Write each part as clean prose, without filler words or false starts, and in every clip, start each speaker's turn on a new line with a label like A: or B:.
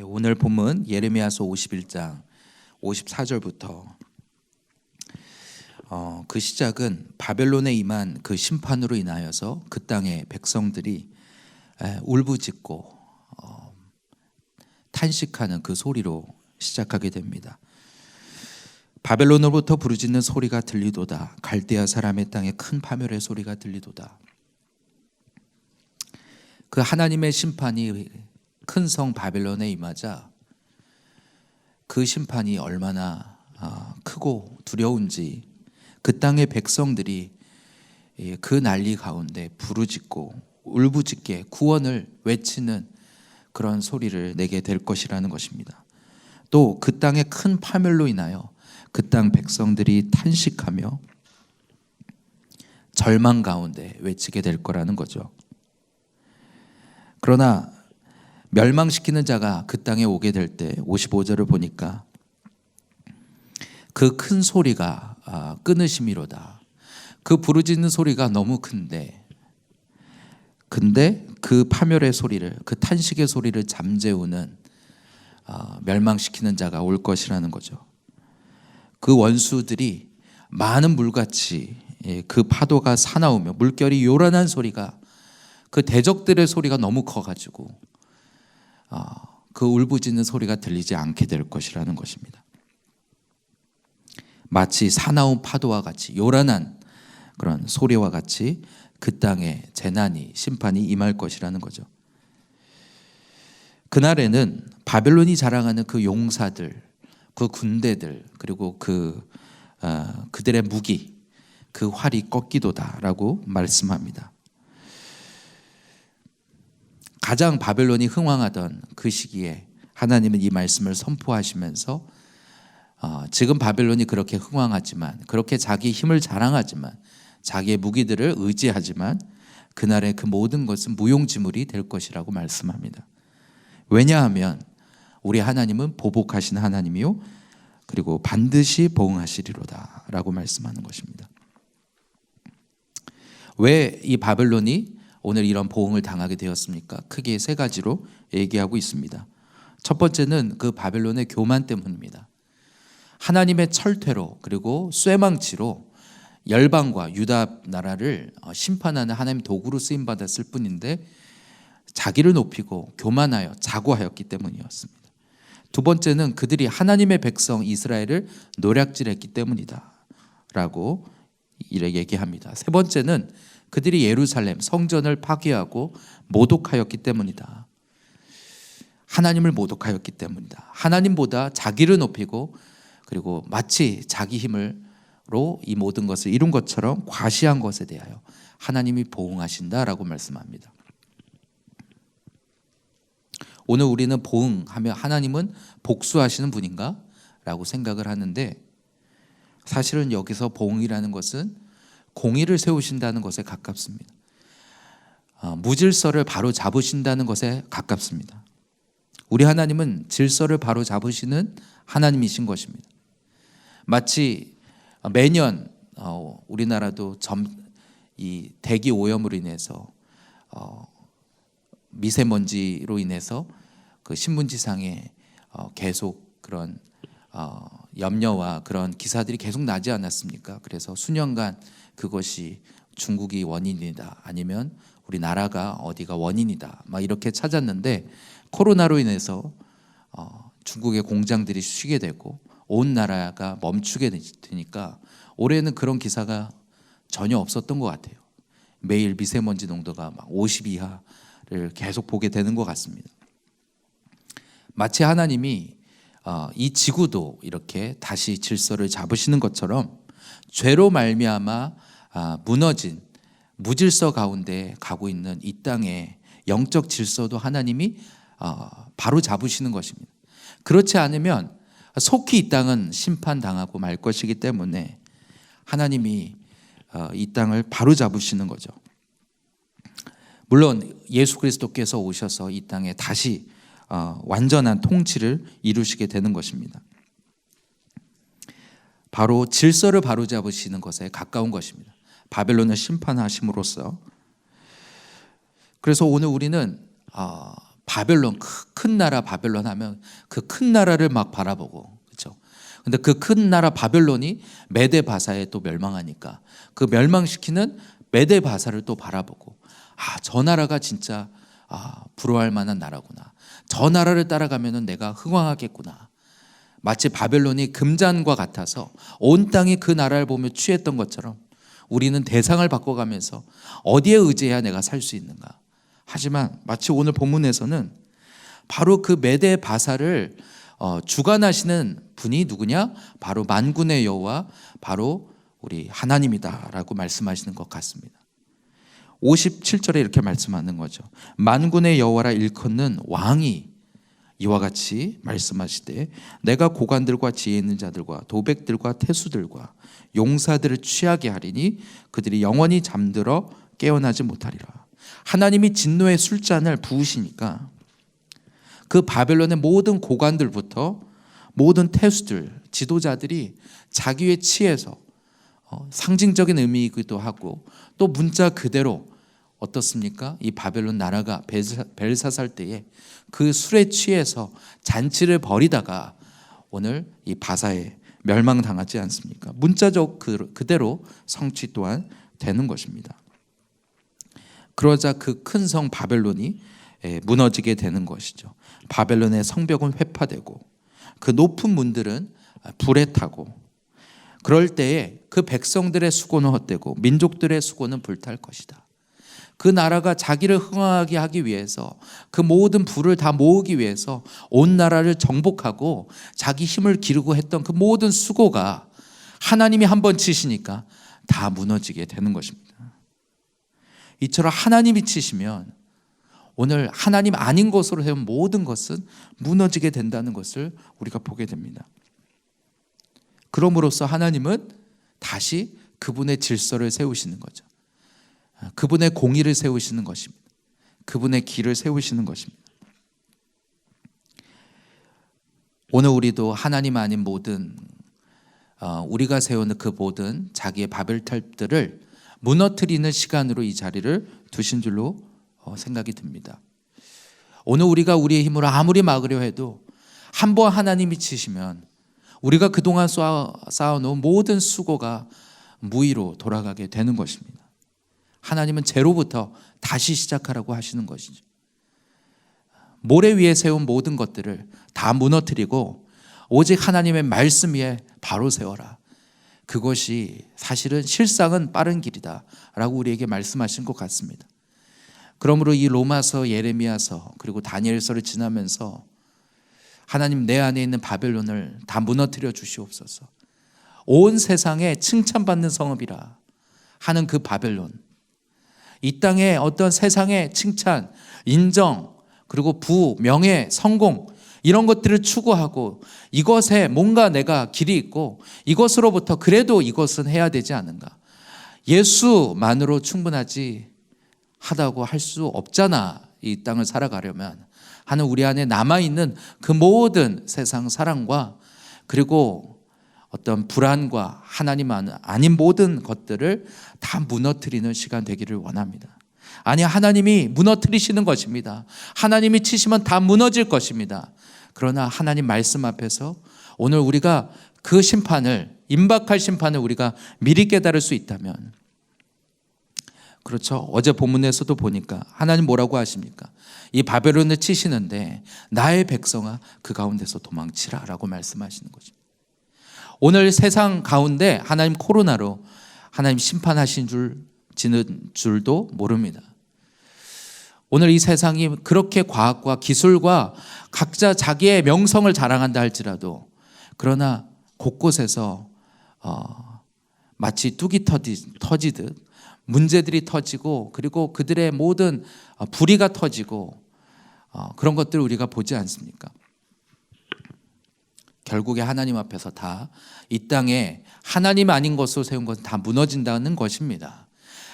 A: 오늘 본문 예레미야서 51장 54절부터 그 시작은 바벨론에 임한 그 심판으로 인하여서 그 땅의 백성들이 울부짖고 탄식하는 그 소리로 시작하게 됩니다. 바벨론으로부터 부르짖는 소리가 들리도다. 갈대아 사람의 땅에 큰 파멸의 소리가 들리도다. 그 하나님의 심판이 큰 성 바벨론에 임하자 그 심판이 얼마나 크고 두려운지 그 땅의 백성들이 그 난리 가운데 부르짖고 울부짖게 구원을 외치는 그런 소리를 내게 될 것이라는 것입니다. 또 그 땅의 큰 파멸로 인하여 그 땅 백성들이 탄식하며 절망 가운데 외치게 될 거라는 거죠. 그러나 멸망시키는 자가 그 땅에 오게 될 때 55절을 보니까 그 큰 소리가 끊으심이로다. 그 부르짖는 소리가 너무 근데 그 파멸의 소리를, 그 탄식의 소리를 잠재우는 멸망시키는 자가 올 것이라는 거죠. 그 원수들이 많은 물같이 그 파도가 사나우며 물결이 요란한 소리가, 그 대적들의 소리가 너무 커가지고 그 울부짖는 소리가 들리지 않게 될 것이라는 것입니다. 마치 사나운 파도와 같이 요란한 그런 소리와 같이 그 땅에 재난이, 심판이 임할 것이라는 거죠. 그날에는 바벨론이 자랑하는 그 용사들, 그 군대들, 그리고 그들의 무기, 그 활이 꺾이도다라고 말씀합니다. 가장 바벨론이 흥왕하던 그 시기에 하나님은 이 말씀을 선포하시면서 지금 바벨론이 그렇게 흥왕하지만, 그렇게 자기 힘을 자랑하지만, 자기의 무기들을 의지하지만 그날의 그 모든 것은 무용지물이 될 것이라고 말씀합니다. 왜냐하면 우리 하나님은 보복하신 하나님이요 그리고 반드시 보응하시리로다 라고 말씀하는 것입니다. 왜 이 바벨론이 오늘 이런 보응을 당하게 되었습니까? 크게 세 가지로 얘기하고 있습니다. 첫 번째는 그 바벨론의 교만 때문입니다. 하나님의 철퇴로, 그리고 쇠망치로 열방과 유다 나라를 심판하는 하나님 도구로 쓰임받았을 뿐인데 자기를 높이고 교만하여 자고하였기 때문이었습니다. 두 번째는 그들이 하나님의 백성 이스라엘을 노략질했기 때문이다 라고 이렇게 얘기합니다. 세 번째는 그들이 예루살렘 성전을 파괴하고 모독하였기 때문이다. 하나님을 모독하였기 때문이다. 하나님보다 자기를 높이고 그리고 마치 자기 힘으로 이 모든 것을 이룬 것처럼 과시한 것에 대하여 하나님이 보응하신다라고 말씀합니다. 오늘 우리는 보응하며 하나님은 복수하시는 분인가? 라고 생각을 하는데, 사실은 여기서 보응이라는 것은 공의를 세우신다는 것에 가깝습니다. 무질서를 바로 잡으신다는 것에 가깝습니다. 우리 하나님은 질서를 바로 잡으시는 하나님이신 것입니다. 마치 매년 우리나라도 이 대기 오염으로 인해서 미세먼지로 인해서 그 신문지상에 계속 그런 염려와 그런 기사들이 계속 나지 않았습니까? 그래서 수년간 그것이 중국이 원인이다, 아니면 우리나라가 어디가 원인이다, 막 이렇게 찾았는데 코로나로 인해서 중국의 공장들이 쉬게 되고 온 나라가 멈추게 되니까 올해는 그런 기사가 전혀 없었던 것 같아요. 매일 미세먼지 농도가 막 50 이하를 계속 보게 되는 것 같습니다. 마치 하나님이 이 지구도 이렇게 다시 질서를 잡으시는 것처럼 죄로 말미암아 무너진 무질서 가운데 가고 있는 이 땅의 영적 질서도 하나님이 바로 잡으시는 것입니다. 그렇지 않으면 속히 이 땅은 심판당하고 말 것이기 때문에 하나님이 이 땅을 바로 잡으시는 거죠. 물론 예수 그리스도께서 오셔서 이 땅에 다시 완전한 통치를 이루시게 되는 것입니다. 바로 질서를 바로잡으시는 것에 가까운 것입니다. 바벨론을 심판하심으로써. 그래서 오늘 우리는 바벨론, 큰 나라 바벨론 하면 그 큰 나라를 막 바라보고, 그렇죠? 근데 그 큰 나라 바벨론이 메데 바사에 또 멸망하니까 그 멸망시키는 메데 바사를 또 바라보고, 저 나라가 진짜 부러워할 만한 나라구나. 저 나라를 따라가면은 내가 흥왕하겠구나. 마치 바벨론이 금잔과 같아서 온 땅이 그 나라를 보며 취했던 것처럼 우리는 대상을 바꿔가면서 어디에 의지해야 내가 살 수 있는가. 하지만 마치 오늘 본문에서는 바로 그 메대 바사를 주관하시는 분이 누구냐? 바로 만군의 여호와, 바로 우리 하나님이다라고 말씀하시는 것 같습니다. 57절에 이렇게 말씀하는 거죠. 만군의 여호와라 일컫는 왕이 이와 같이 말씀하시되 내가 고관들과 지혜 있는 자들과 도백들과 태수들과 용사들을 취하게 하리니 그들이 영원히 잠들어 깨어나지 못하리라. 하나님이 진노의 술잔을 부으시니까 그 바벨론의 모든 고관들부터 모든 태수들, 지도자들이 자기의 취해서 상징적인 의미이기도 하고 또 문자 그대로 어떻습니까? 이 바벨론 나라가 벨사살 때에 그 술에 취해서 잔치를 벌이다가 오늘 이 바사에 멸망당하지 않습니까? 문자적 그대로 성취 또한 되는 것입니다. 그러자 그 큰 성 바벨론이 무너지게 되는 것이죠. 바벨론의 성벽은 회파되고 그 높은 문들은 불에 타고, 그럴 때에 그 백성들의 수고는 헛되고 민족들의 수고는 불탈 것이다. 그 나라가 자기를 흥하게 하기 위해서 그 모든 부를 다 모으기 위해서 온 나라를 정복하고 자기 힘을 기르고 했던 그 모든 수고가 하나님이 한번 치시니까 다 무너지게 되는 것입니다. 이처럼 하나님이 치시면 오늘 하나님 아닌 것으로 세운 모든 것은 무너지게 된다는 것을 우리가 보게 됩니다. 그럼으로써 하나님은 다시 그분의 질서를 세우시는 거죠. 그분의 공의를 세우시는 것입니다. 그분의 길을 세우시는 것입니다. 오늘 우리도 하나님 아닌 모든 우리가 세우는 그 모든 자기의 바벨탑들을 무너뜨리는 시간으로 이 자리를 두신 줄로 생각이 듭니다. 오늘 우리가 우리의 힘으로 아무리 막으려 해도 한번 하나님이 치시면 우리가 그동안 쌓아놓은 모든 수고가 무의로 돌아가게 되는 것입니다. 하나님은 제로부터 다시 시작하라고 하시는 것이죠. 모래 위에 세운 모든 것들을 다 무너뜨리고 오직 하나님의 말씀 위에 바로 세워라. 그것이 사실은 실상은 빠른 길이다 라고 우리에게 말씀하신 것 같습니다. 그러므로 이 로마서, 예레미야서 그리고 다니엘서를 지나면서 하나님 내 안에 있는 바벨론을 다 무너뜨려 주시옵소서. 온 세상에 칭찬받는 성읍이라 하는 그 바벨론, 이 땅에 어떤 세상의 칭찬, 인정, 그리고 부, 명예, 성공 이런 것들을 추구하고 이것에 뭔가 내가 길이 있고 이것으로부터 그래도 이것은 해야 되지 않은가. 예수만으로 충분하지 하다고 할 수 없잖아. 이 땅을 살아가려면 하는 우리 안에 남아있는 그 모든 세상 사랑과 그리고 어떤 불안과 하나님 아닌 모든 것들을 다 무너뜨리는 시간 되기를 원합니다. 아니, 하나님이 무너뜨리시는 것입니다. 하나님이 치시면 다 무너질 것입니다. 그러나 하나님 말씀 앞에서 오늘 우리가 그 심판을, 임박할 심판을 우리가 미리 깨달을 수 있다면, 그렇죠. 어제 본문에서도 보니까 하나님 뭐라고 하십니까? 이 바벨론을 치시는데 나의 백성아 그 가운데서 도망치라 라고 말씀하시는 거죠. 오늘 세상 가운데 하나님 코로나로 하나님 심판하신 지는 줄도 모릅니다. 오늘 이 세상이 그렇게 과학과 기술과 각자 자기의 명성을 자랑한다 할지라도, 그러나 곳곳에서 마치 뚝이 터지듯 문제들이 터지고 그리고 그들의 모든 불의가 터지고 그런 것들을 우리가 보지 않습니까? 결국에 하나님 앞에서 다 이 땅에 하나님 아닌 것으로 세운 것은 다 무너진다는 것입니다.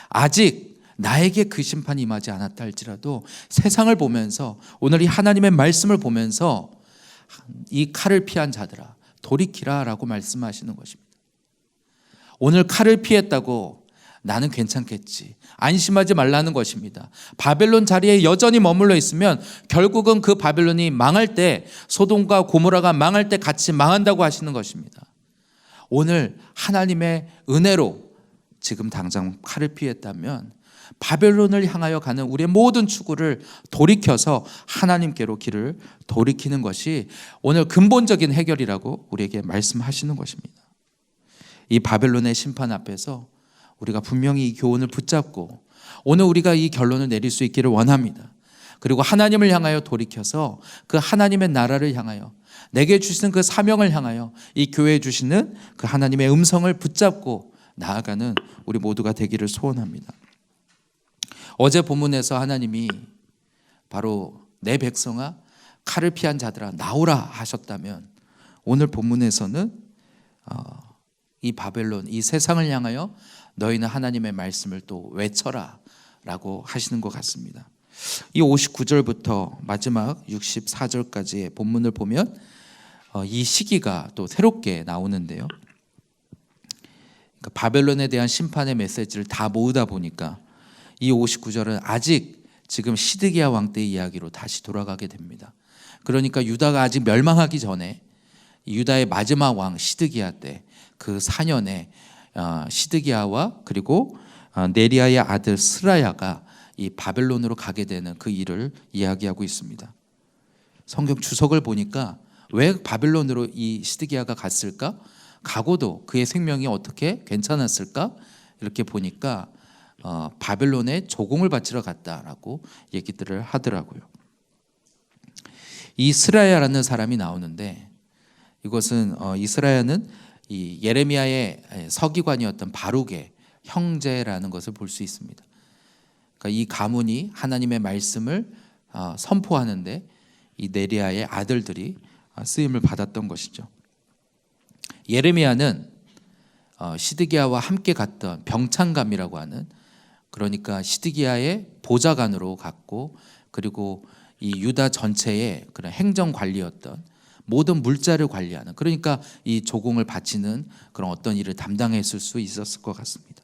A: 아직 나에게 그 심판이 임하지 않았다 할지라도 세상을 보면서, 오늘 이 하나님의 말씀을 보면서 이 칼을 피한 자들아 돌이키라 라고 말씀하시는 것입니다. 오늘 칼을 피했다고 나는 괜찮겠지. 안심하지 말라는 것입니다. 바벨론 자리에 여전히 머물러 있으면 결국은 그 바벨론이 망할 때, 소돔과 고모라가 망할 때 같이 망한다고 하시는 것입니다. 오늘 하나님의 은혜로 지금 당장 칼을 피했다면 바벨론을 향하여 가는 우리의 모든 추구를 돌이켜서 하나님께로 길을 돌이키는 것이 오늘 근본적인 해결이라고 우리에게 말씀하시는 것입니다. 이 바벨론의 심판 앞에서 우리가 분명히 이 교훈을 붙잡고 오늘 우리가 이 결론을 내릴 수 있기를 원합니다. 그리고 하나님을 향하여 돌이켜서 그 하나님의 나라를 향하여, 내게 주시는 그 사명을 향하여 이 교회에 주시는 그 하나님의 음성을 붙잡고 나아가는 우리 모두가 되기를 소원합니다. 어제 본문에서 하나님이 바로 내 백성아 칼을 피한 자들아 나오라 하셨다면, 오늘 본문에서는 이 바벨론, 이 세상을 향하여 너희는 하나님의 말씀을 또 외쳐라 라고 하시는 것 같습니다. 이 59절부터 마지막 64절까지의 본문을 보면 이 시기가 또 새롭게 나오는데요. 그러니까 바벨론에 대한 심판의 메시지를 다 모으다 보니까 이 59절은 아직 지금 시드기야 왕 때의 이야기로 다시 돌아가게 됩니다. 그러니까 유다가 아직 멸망하기 전에 유다의 마지막 왕 시드기야 때 그 4년에 시드기야와 그리고 네리야의 아들 스라야가 이 바벨론으로 가게 되는 그 일을 이야기하고 있습니다. 성경 주석을 보니까 왜 바벨론으로 이 시드기야가 갔을까? 가고도 그의 생명이 어떻게 괜찮았을까? 이렇게 보니까 바벨론에 조공을 바치러 갔다라고 얘기들을 하더라고요. 이 스라야라는 사람이 나오는데, 이것은 이 스라야는 이 예레미야의 서기관이었던 바룩의 형제라는 것을 볼 수 있습니다. 그러니까 이 가문이 하나님의 말씀을 선포하는데 이 네리야의 아들들이 쓰임을 받았던 것이죠. 예레미야는 시드기야와 함께 갔던 병창감이라고 하는, 그러니까 시드기야의 보좌관으로 갔고, 그리고 이 유다 전체의 그런 행정 관리였던, 모든 물자를 관리하는, 그러니까 이 조공을 바치는 그런 어떤 일을 담당했을 수 있었을 것 같습니다.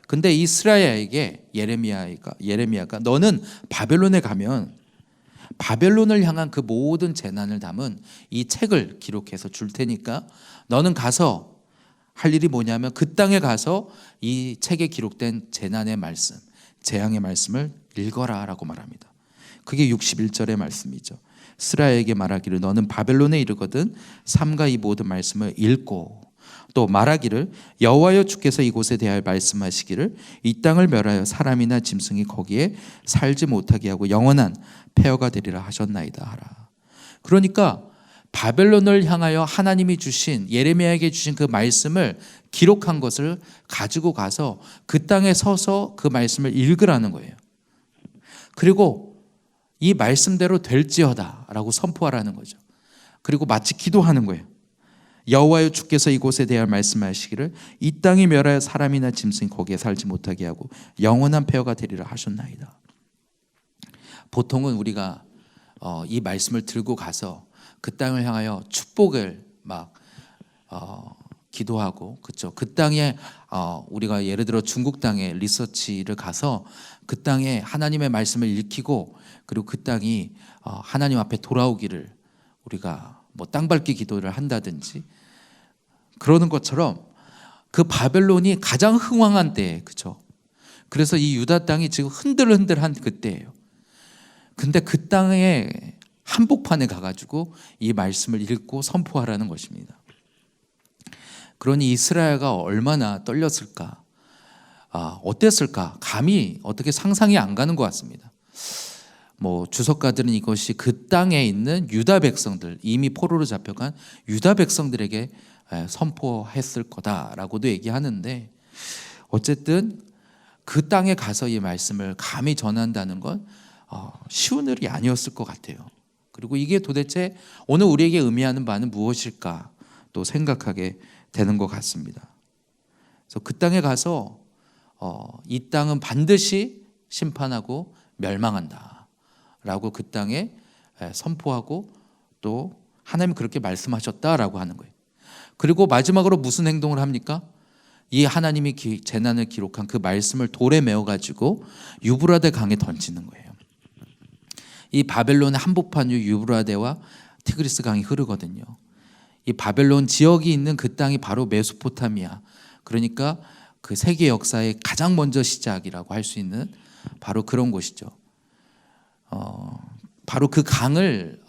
A: 근데 이 스라야에게 예레미야가 너는 바벨론에 가면 바벨론을 향한 그 모든 재난을 담은 이 책을 기록해서 줄 테니까 너는 가서 할 일이 뭐냐면 그 땅에 가서 이 책에 기록된 재난의 말씀, 재앙의 말씀을 읽어라 라고 말합니다. 그게 61절의 말씀이죠. 스라야에게 말하기를 너는 바벨론에 이르거든 삼가 이 모든 말씀을 읽고, 또 말하기를 여호와여 주께서 이곳에 대하여 말씀하시기를 이 땅을 멸하여 사람이나 짐승이 거기에 살지 못하게 하고 영원한 폐허가 되리라 하셨나이다 하라. 그러니까 바벨론을 향하여 하나님이 주신, 예레미야에게 주신 그 말씀을 기록한 것을 가지고 가서 그 땅에 서서 그 말씀을 읽으라는 거예요. 그리고 이 말씀대로 될지어다 라고 선포하라는 거죠. 그리고 마치 기도하는 거예요. 여호와여 주께서 이곳에 대하여 말씀하시기를 이 땅이 멸하여 사람이나 짐승이 거기에 살지 못하게 하고 영원한 폐허가 되리라 하셨나이다. 보통은 우리가 이 말씀을 들고 가서 그 땅을 향하여 축복을 막 기도하고, 그렇죠. 그 땅에 우리가 예를 들어 중국 땅에 리서치를 가서 그 땅에 하나님의 말씀을 읽히고, 그리고 그 땅이 하나님 앞에 돌아오기를 우리가 뭐 땅밟기 기도를 한다든지 그러는 것처럼 그 바벨론이 가장 흥왕한 때에, 그렇죠. 그래서 이 유다 땅이 지금 흔들흔들한 그때예요. 근데 그 땅에 한복판에 가가지고 이 말씀을 읽고 선포하라는 것입니다. 그러니 이스라엘가 얼마나 떨렸을까, 어땠을까, 감히 어떻게 상상이 안 가는 것 같습니다. 뭐 주석가들은 이것이 그 땅에 있는 유다 백성들, 이미 포로로 잡혀간 유다 백성들에게 선포했을 거다라고도 얘기하는데, 어쨌든 그 땅에 가서 이 말씀을 감히 전한다는 건 쉬운 일이 아니었을 것 같아요. 그리고 이게 도대체 오늘 우리에게 의미하는 바는 무엇일까 또 생각하게 되는 것 같습니다. 그래서 그 땅에 가서 이 땅은 반드시 심판하고 멸망한다 라고 그 땅에 선포하고, 또 하나님이 그렇게 말씀하셨다라고 하는 거예요. 그리고 마지막으로 무슨 행동을 합니까? 이 하나님이 재난을 기록한 그 말씀을 돌에 메어 가지고 유브라데 강에 던지는 거예요. 이 바벨론의 한복판 위 유브라데와 티그리스 강이 흐르거든요. 이 바벨론 지역이 있는 그 땅이 바로 메소포타미아, 그러니까 그 세계 역사의 가장 먼저 시작이라고 할 수 있는 바로 그런 곳이죠. 바로 그 강을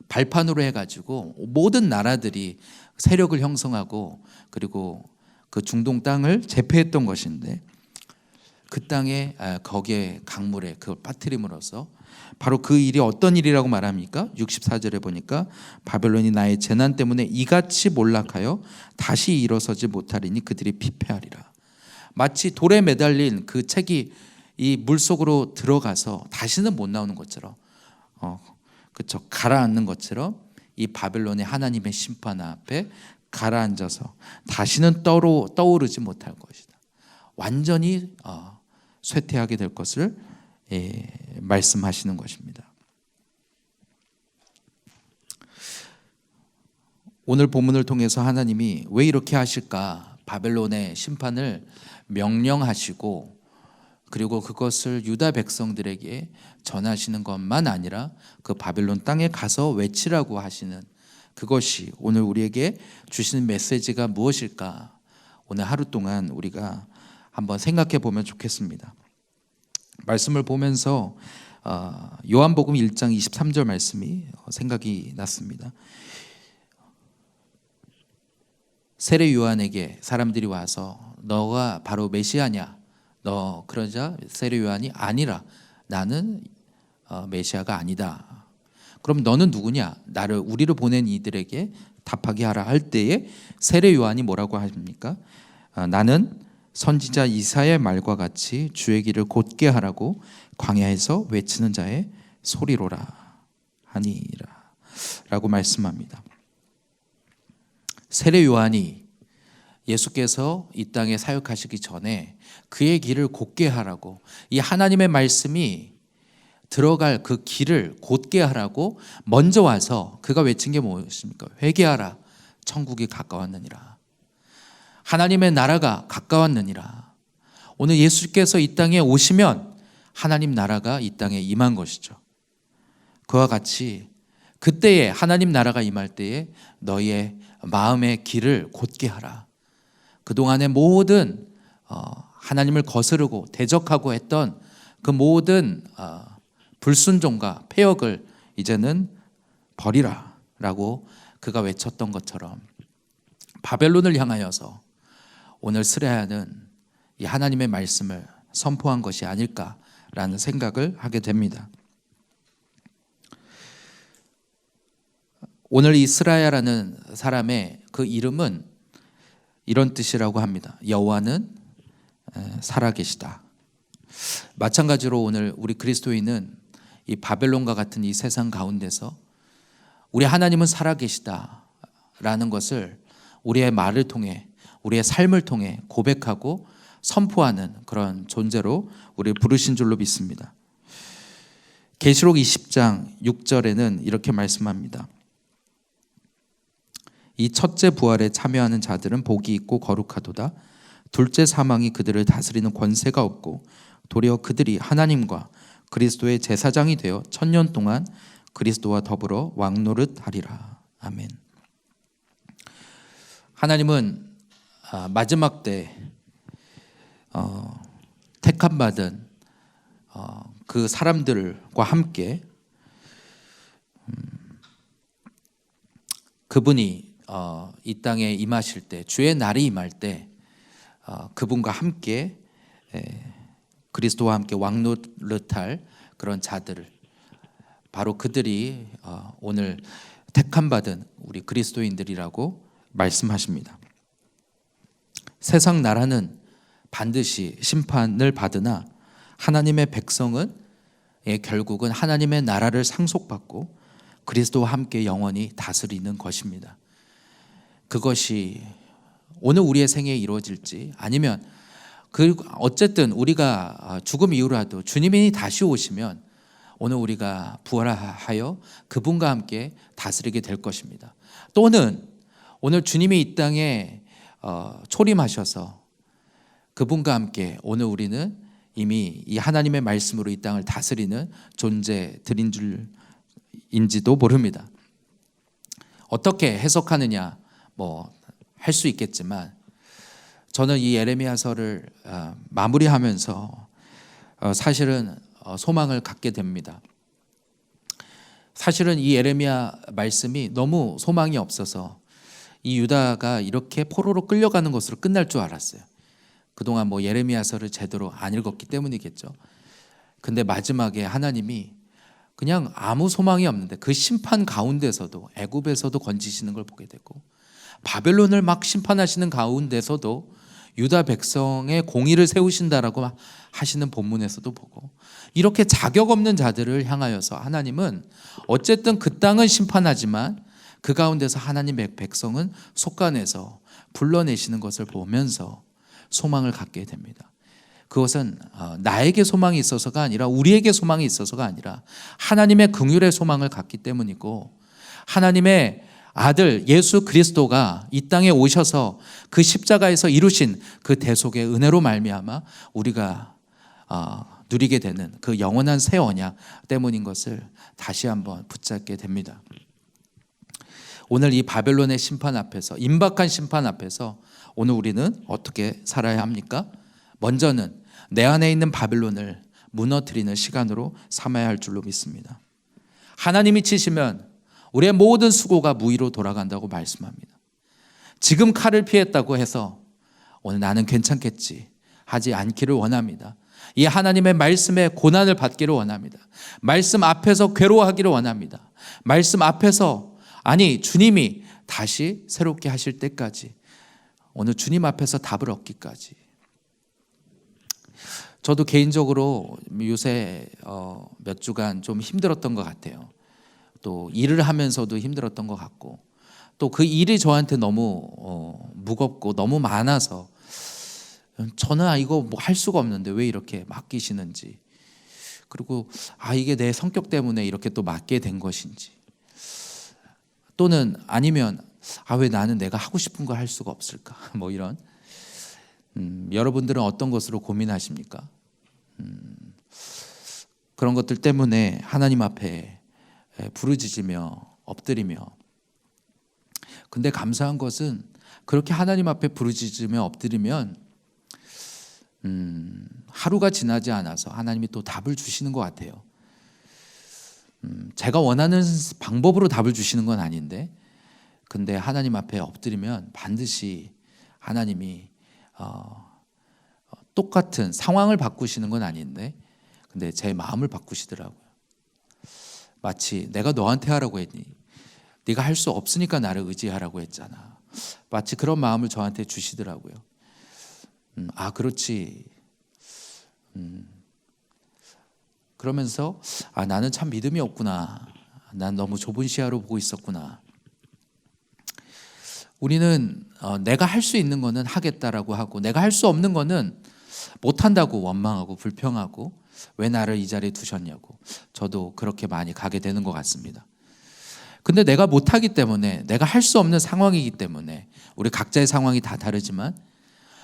A: 발판으로 해가지고 모든 나라들이 세력을 형성하고 그리고 그 중동 땅을 제패했던 것인데, 그 땅에 거기에 강물에 그걸 빠뜨림으로써 바로 그 일이 어떤 일이라고 말합니까? 64절에 보니까 바벨론이 나의 재난 때문에 이같이 몰락하여 다시 일어서지 못하리니 그들이 피폐하리라. 마치 돌에 매달린 그 책이 이 물속으로 들어가서 다시는 못 나오는 것처럼, 그렇죠, 가라앉는 것처럼 이 바벨론의 하나님의 심판 앞에 가라앉아서 다시는 떠오르지 못할 것이다. 완전히 쇠퇴하게 될 것을 말씀하시는 것입니다. 오늘 본문을 통해서 하나님이 왜 이렇게 하실까? 바벨론의 심판을 명령하시고 그리고 그것을 유다 백성들에게 전하시는 것만 아니라 그 바벨론 땅에 가서 외치라고 하시는 그것이 오늘 우리에게 주시는 메시지가 무엇일까? 오늘 하루 동안 우리가 한번 생각해 보면 좋겠습니다. 말씀을 보면서 요한복음 1장 23절 말씀이 생각이 났습니다. 세례 요한에게 사람들이 와서 너가 바로 메시아냐? 그러자 세례 요한이 아니라 나는 메시아가 아니다. 그럼 너는 누구냐? 우리를 보낸 이들에게 답하게 하라 할 때에 세례 요한이 뭐라고 합니까? 나는 선지자 이사야의 말과 같이 주의 길을 곧게 하라고 광야에서 외치는 자의 소리로라 하니라 라고 말씀합니다. 세례 요한이 예수께서 이 땅에 사역하시기 전에 그의 길을 곧게 하라고, 이 하나님의 말씀이 들어갈 그 길을 곧게 하라고 먼저 와서 그가 외친 게 무엇입니까? 회개하라, 천국이 가까웠느니라. 하나님의 나라가 가까웠느니라. 오늘 예수께서 이 땅에 오시면 하나님 나라가 이 땅에 임한 것이죠. 그와 같이 그때에 하나님 나라가 임할 때에 너희의 마음의 길을 곧게 하라. 그동안의 모든 하나님을 거스르고 대적하고 했던 그 모든 불순종과 패역을 이제는 버리라 라고 그가 외쳤던 것처럼 바벨론을 향하여서 오늘 스레야는 이 하나님의 말씀을 선포한 것이 아닐까라는 생각을 하게 됩니다. 오늘 이 스라야라는 사람의 그 이름은 이런 뜻이라고 합니다. 여호와는 살아계시다. 마찬가지로 오늘 우리 그리스도인은 이 바벨론과 같은 이 세상 가운데서 우리 하나님은 살아계시다라는 것을 우리의 말을 통해, 우리의 삶을 통해 고백하고 선포하는 그런 존재로 우리를 부르신 줄로 믿습니다. 계시록 20장 6절에는 이렇게 말씀합니다. 이 첫째 부활에 참여하는 자들은 복이 있고 거룩하도다. 둘째 사망이 그들을 다스리는 권세가 없고 도리어 그들이 하나님과 그리스도의 제사장이 되어 1000년 동안 그리스도와 더불어 왕노릇하리라. 아멘. 하나님은 마지막 때 택함받은 그 사람들과 함께 그분이 이 땅에 임하실 때, 주의 날이 임할 때 그분과 함께 그리스도와 함께 왕노릇할 그런 자들을, 바로 그들이 오늘 택함받은 우리 그리스도인들이라고 말씀하십니다. 세상 나라는 반드시 심판을 받으나 하나님의 백성은 결국은 하나님의 나라를 상속받고 그리스도와 함께 영원히 다스리는 것입니다. 그것이 오늘 우리의 생애에 이루어질지 아니면 어쨌든 우리가 죽음 이후라도 주님이 다시 오시면 오늘 우리가 부활하여 그분과 함께 다스리게 될 것입니다. 또는 오늘 주님이 이 땅에 초림하셔서 그분과 함께 오늘 우리는 이미 이 하나님의 말씀으로 이 땅을 다스리는 존재들인 줄인지도 모릅니다. 어떻게 해석하느냐 할 수 있겠지만, 저는 이 예레미야서를 마무리하면서 사실은 소망을 갖게 됩니다. 사실은 이 예레미야 말씀이 너무 소망이 없어서 이 유다가 이렇게 포로로 끌려가는 것으로 끝날 줄 알았어요. 그동안 예레미야서를 제대로 안 읽었기 때문이겠죠. 근데 마지막에 하나님이 그냥 아무 소망이 없는데 그 심판 가운데서도 애굽에서도 건지시는 걸 보게 되고, 바벨론을 막 심판하시는 가운데서도 유다 백성의 공의를 세우신다라고 하시는 본문에서도 보고, 이렇게 자격 없는 자들을 향하여서 하나님은 어쨌든 그 땅은 심판하지만 그 가운데서 하나님의 백성은 속간해서 불러내시는 것을 보면서 소망을 갖게 됩니다. 그것은 나에게 소망이 있어서가 아니라, 우리에게 소망이 있어서가 아니라 하나님의 긍휼의 소망을 갖기 때문이고, 하나님의 아들 예수 그리스도가 이 땅에 오셔서 그 십자가에서 이루신 그 대속의 은혜로 말미암아 우리가 누리게 되는 그 영원한 새 언약 때문인 것을 다시 한번 붙잡게 됩니다. 오늘 이 바벨론의 심판 앞에서, 임박한 심판 앞에서 오늘 우리는 어떻게 살아야 합니까? 먼저는 내 안에 있는 바벨론을 무너뜨리는 시간으로 삼아야 할 줄로 믿습니다. 하나님이 치시면 우리의 모든 수고가 무의로 돌아간다고 말씀합니다. 지금 칼을 피했다고 해서 오늘 나는 괜찮겠지 하지 않기를 원합니다. 이 하나님의 말씀에 고난을 받기를 원합니다. 말씀 앞에서 괴로워하기를 원합니다. 말씀 앞에서, 주님이 다시 새롭게 하실 때까지, 오늘 주님 앞에서 답을 얻기까지. 저도 개인적으로 요새 몇 주간 좀 힘들었던 것 같아요. 또 일을 하면서도 힘들었던 것 같고, 또 그 일이 저한테 너무 무겁고 너무 많아서 저는 이거 할 수가 없는데 왜 이렇게 맡기시는지, 그리고 이게 내 성격 때문에 이렇게 또 맡게 된 것인지, 또는 아니면 왜 나는 내가 하고 싶은 거 할 수가 없을까, 이런 여러분들은 어떤 것으로 고민하십니까? 그런 것들 때문에 하나님 앞에 부르짖으며 엎드리며, 근데 감사한 것은 그렇게 하나님 앞에 부르짖으며 엎드리면 하루가 지나지 않아서 하나님이 또 답을 주시는 것 같아요. 제가 원하는 방법으로 답을 주시는 건 아닌데, 근데 하나님 앞에 엎드리면 반드시 하나님이 똑같은 상황을 바꾸시는 건 아닌데, 근데 제 마음을 바꾸시더라고요. 마치 내가 너한테 하라고 했니? 네가 할 수 없으니까 나를 의지하라고 했잖아. 마치 그런 마음을 저한테 주시더라고요. 그렇지. 그러면서 나는 참 믿음이 없구나. 난 너무 좁은 시야로 보고 있었구나. 우리는 내가 할 수 있는 거는 하겠다라고 하고, 내가 할 수 없는 거는 못한다고 원망하고 불평하고, 왜 나를 이 자리에 두셨냐고. 저도 그렇게 많이 가게 되는 것 같습니다. 근데 내가 못하기 때문에, 내가 할 수 없는 상황이기 때문에, 우리 각자의 상황이 다 다르지만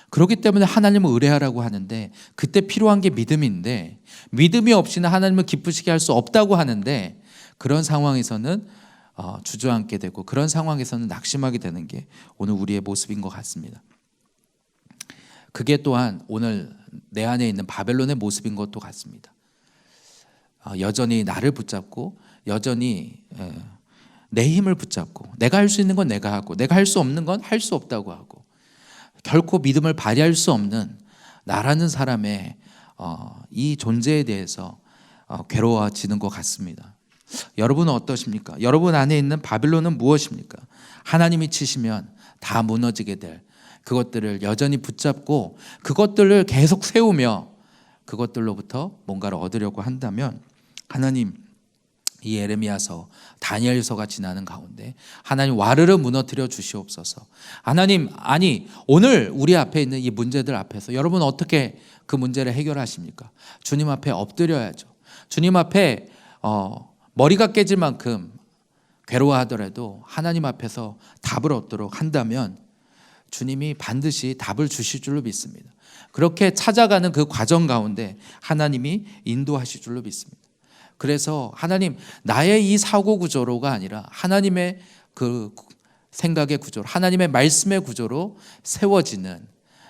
A: 그렇기 때문에 하나님을 의뢰하라고 하는데, 그때 필요한 게 믿음인데, 믿음이 없이는 하나님을 기쁘시게 할 수 없다고 하는데, 그런 상황에서는 주저앉게 되고, 그런 상황에서는 낙심하게 되는 게 오늘 우리의 모습인 것 같습니다. 그게 또한 오늘 내 안에 있는 바벨론의 모습인 것도 같습니다. 여전히 나를 붙잡고, 여전히 내 힘을 붙잡고, 내가 할 수 있는 건 내가 하고, 내가 할 수 없는 건 할 수 없다고 하고, 결코 믿음을 발휘할 수 없는 나라는 사람의 이 존재에 대해서 괴로워지는 것 같습니다. 여러분은 어떠십니까? 여러분 안에 있는 바벨론은 무엇입니까? 하나님이 치시면 다 무너지게 될 그것들을 여전히 붙잡고, 그것들을 계속 세우며 그것들로부터 뭔가를 얻으려고 한다면, 하나님, 이 예레미야서, 다니엘서가 지나는 가운데 하나님 와르르 무너뜨려 주시옵소서. 하나님, 오늘 우리 앞에 있는 이 문제들 앞에서 여러분 어떻게 그 문제를 해결하십니까? 주님 앞에 엎드려야죠. 주님 앞에 머리가 깨질 만큼 괴로워하더라도 하나님 앞에서 답을 얻도록 한다면, 주님이 반드시 답을 주실 줄로 믿습니다. 그렇게 찾아가는 그 과정 가운데 하나님이 인도하실 줄로 믿습니다. 그래서 하나님, 나의 이 사고 구조로가 아니라 하나님의 그 생각의 구조로, 하나님의 말씀의 구조로 세워지는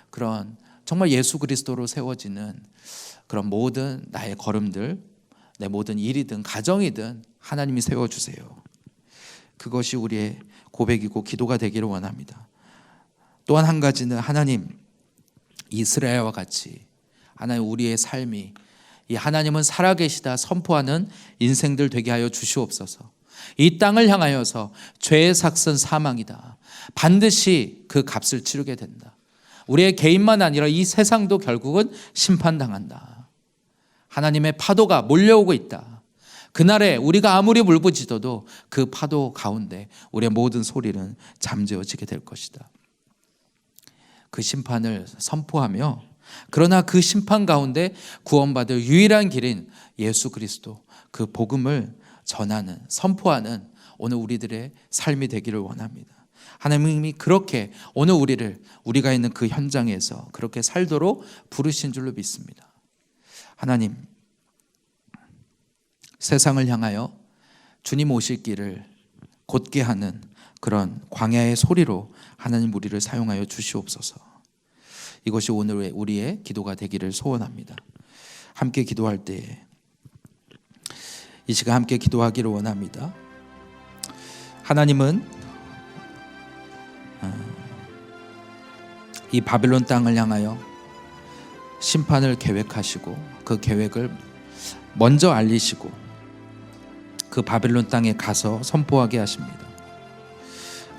A: 그런, 정말 예수 그리스도로 세워지는 그런 모든 나의 걸음들, 내 모든 일이든 가정이든 하나님이 세워주세요. 그것이 우리의 고백이고 기도가 되기를 원합니다. 또한 한 가지는, 하나님, 이스라엘과 같이 하나님, 우리의 삶이 이 하나님은 살아계시다 선포하는 인생들 되게 하여 주시옵소서. 이 땅을 향하여서 죄의 삭선 사망이다, 반드시 그 값을 치르게 된다. 우리의 개인만 아니라 이 세상도 결국은 심판당한다. 하나님의 파도가 몰려오고 있다. 그날에 우리가 아무리 울부짖어도 그 파도 가운데 우리의 모든 소리는 잠재워지게 될 것이다. 그 심판을 선포하며, 그러나 그 심판 가운데 구원받을 유일한 길인 예수 그리스도, 그 복음을 전하는, 선포하는 오늘 우리들의 삶이 되기를 원합니다. 하나님이 그렇게 오늘 우리가 있는 그 현장에서 그렇게 살도록 부르신 줄로 믿습니다. 하나님, 세상을 향하여 주님 오실 길을 곧게 하는 그런 광야의 소리로 하나님 우리를 사용하여 주시옵소서. 이것이 오늘 우리의 기도가 되기를 소원합니다. 함께 기도할 때 이 시간 함께 기도하기를 원합니다. 하나님은 이 바벨론 땅을 향하여 심판을 계획하시고 그 계획을 먼저 알리시고 그 바벨론 땅에 가서 선포하게 하십니다.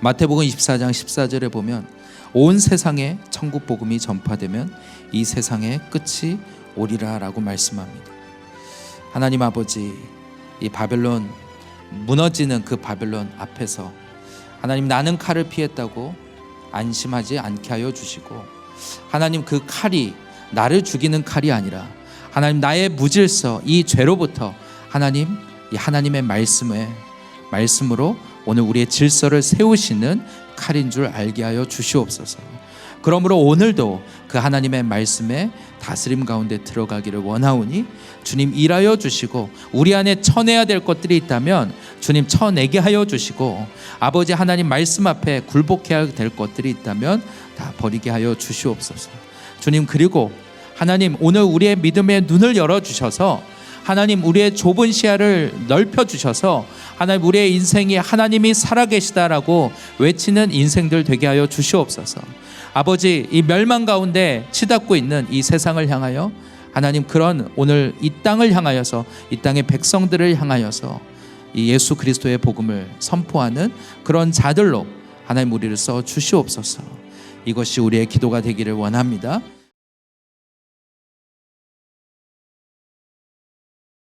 A: 마태복음 24장 14절에 보면 온 세상에 천국 복음이 전파되면 이 세상의 끝이 오리라 라고 말씀합니다. 하나님 아버지, 이 바벨론, 무너지는 그 바벨론 앞에서 하나님, 나는 칼을 피했다고 안심하지 않게 하여 주시고, 하나님, 그 칼이 나를 죽이는 칼이 아니라 하나님, 나의 무질서, 이 죄로부터 하나님, 이 하나님의 말씀으로 오늘 우리의 질서를 세우시는 칼인 줄 알게 하여 주시옵소서. 그러므로 오늘도 그 하나님의 말씀에 다스림 가운데 들어가기를 원하오니 주님 일하여 주시고, 우리 안에 쳐내야 될 것들이 있다면 주님 쳐내게 하여 주시고, 아버지 하나님 말씀 앞에 굴복해야 될 것들이 있다면 다 버리게 하여 주시옵소서. 주님, 그리고 하나님, 오늘 우리의 믿음의 눈을 열어주셔서 하나님, 우리의 좁은 시야를 넓혀주셔서 하나님, 우리의 인생이 하나님이 살아계시다라고 외치는 인생들 되게 하여 주시옵소서. 아버지, 이 멸망 가운데 치닫고 있는 이 세상을 향하여 하나님, 그런 오늘 이 땅을 향하여서, 이 땅의 백성들을 향하여서 이 예수 그리스도의 복음을 선포하는 그런 자들로 하나님 우리를 써 주시옵소서. 이것이 우리의 기도가 되기를 원합니다.